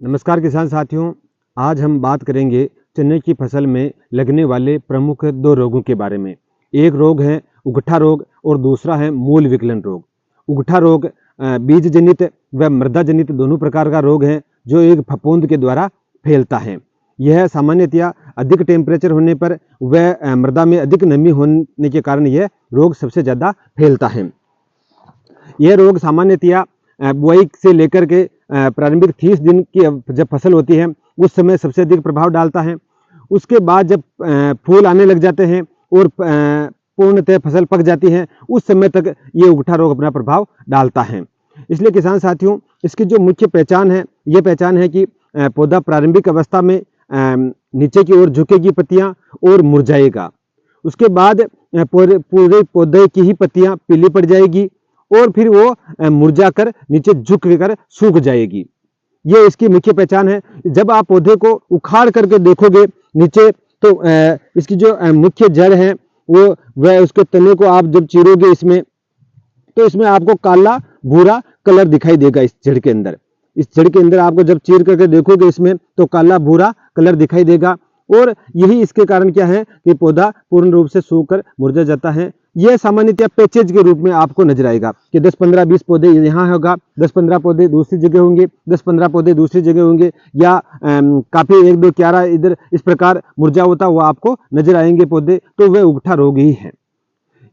नमस्कार किसान साथियों, आज हम बात करेंगे चने की फसल में लगने वाले प्रमुख दो रोगों के बारे में। एक रोग है उगठा रोग और दूसरा है मूल विकलन रोग। उगठा रोग बीज जनित व मृदा जनित दोनों प्रकार का रोग है जो एक फफूंद के द्वारा फैलता है। यह सामान्यतया अधिक टेम्परेचर होने पर व मृदा में अधिक नमी होने के कारण यह रोग सबसे ज़्यादा फैलता है। यह रोग सामान्यतया बुआई से लेकर के प्रारंभिक 30 दिन की जब फसल होती है उस समय सबसे अधिक प्रभाव डालता है। उसके बाद जब फूल आने लग जाते हैं और पूर्णतः फसल पक जाती है उस समय तक ये उगठा रोग अपना प्रभाव डालता है। इसलिए किसान साथियों, इसकी जो मुख्य पहचान है ये पहचान है कि पौधा प्रारंभिक अवस्था में नीचे की ओर झुकेगी पत्तियां और मुरझाएगा। उसके बाद पूरे पौधे की ही पत्तियां पीली पड़ जाएगी और फिर वो मुरझा कर नीचे झुक कर सूख जाएगी। ये इसकी मुख्य पहचान है। जब आप पौधे को उखाड़ करके देखोगे नीचे तो इसकी जो मुख्य जड़ है वो वह उसके तने को आप जब चीरोगे इसमें तो इसमें आपको काला भूरा कलर दिखाई देगा। इस जड़ के अंदर आपको जब चीर करके देखोगे इसमें तो काला भूरा कलर दिखाई देगा और यही इसके कारण क्या है कि पौधा पूर्ण रूप से सूखकर मुरझा जाता है। यह सामान्यतः पैचेज के रूप में आपको नजर आएगा कि 10, 15, 20 पौधे यहाँ होगा, 10, 15 पौधे दूसरी जगह होंगे, 10, 15 पौधे दूसरी जगह होंगे या काफी 1, 2 क्यारा इधर इस प्रकार मुरझा होता हुआ आपको नजर आएंगे पौधे, तो वह उगठा रोग ही है।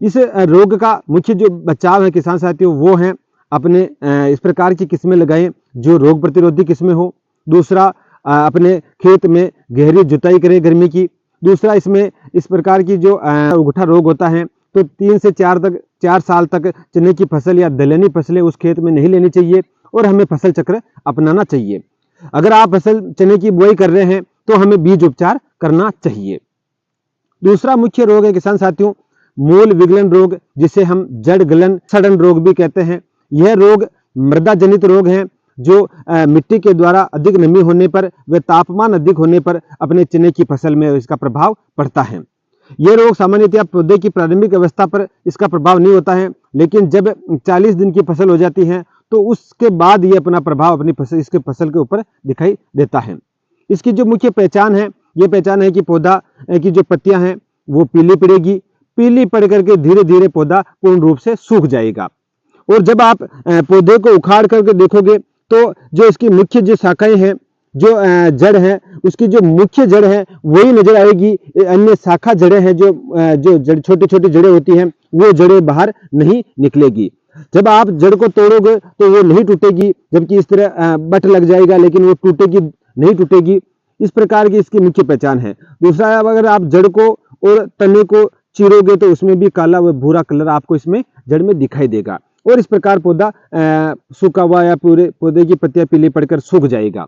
इस रोग का मुख्य जो बचाव है किसान साथियों वो है अपने इस प्रकार की किस्में लगाएं जो रोग प्रतिरोधी किस्में हो। दूसरा, अपने खेत में गहरी जुताई करें गर्मी की। दूसरा, इसमें इस प्रकार की जो उगठा रोग होता है तो 3 से 4 साल तक चने की फसल या दलहनी फसलें उस खेत में नहीं लेनी चाहिए और हमें फसल चक्र अपनाना चाहिए। अगर आप फसल चने की बुआई कर रहे हैं तो हमें बीज उपचार करना चाहिए। दूसरा मुख्य रोग है किसान साथियों मूल विगलन रोग, जिसे हम जड़ गलन सड़न रोग भी कहते हैं। यह रोग मृदा जनित रोग है जो मिट्टी के द्वारा अधिक नमी होने पर व तापमान अधिक होने पर अपने चने की फसल में इसका प्रभाव पड़ता है। यह रोग सामान्यतः पौधे की प्रारंभिक अवस्था पर इसका प्रभाव नहीं होता है, लेकिन जब 40 दिन की फसल हो जाती है तो उसके बाद ये अपना प्रभाव अपनी फसल इसके फसल के ऊपर दिखाई देता है। इसकी जो मुख्य पहचान है ये पहचान है कि पौधा की जो पत्तियां हैं वो पीली पड़ेगी, पीली पड़ करके धीरे धीरे पौधा पूर्ण रूप से सूख जाएगा। और जब आप पौधे को उखाड़ करके देखोगे तो जो इसकी मुख्य जो शाखाएं हैं जो जड़ है उसकी जो मुख्य जड़ है वही नजर आएगी। अन्य शाखा जड़ें हैं जो जड़ छोटी छोटी जड़ें होती हैं वो जड़ें बाहर नहीं निकलेगी। जब आप जड़ को तोड़ोगे तो वो नहीं टूटेगी, जबकि इस तरह बट लग जाएगा लेकिन वो टूटेगी नहीं टूटेगी। इस प्रकार की इसकी मुख्य पहचान है। दूसरा, अगर आप जड़ को और तने को चीरोगे तो उसमें भी काला व भूरा कलर आपको इसमें जड़ में दिखाई देगा और इस प्रकार पौधा सूखा हुआ या पूरे पौधे की पत्तियां पीली पड़कर सूख जाएगा।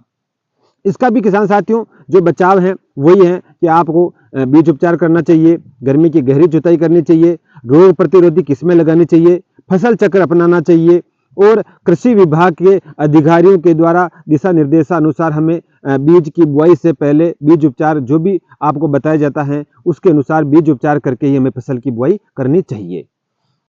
इसका भी किसान साथियों जो बचाव है वही है कि आपको बीज उपचार करना चाहिए, गर्मी की गहरी जुताई करनी चाहिए, रोग प्रतिरोधी किस्में लगानी चाहिए, फसल चक्र अपनाना चाहिए और कृषि विभाग के अधिकारियों के द्वारा दिशा निर्देशानुसार हमें बीज की बुआई से पहले बीज उपचार जो भी आपको बताया जाता है उसके अनुसार बीज उपचार करके ही हमें फसल की बुआई करनी चाहिए।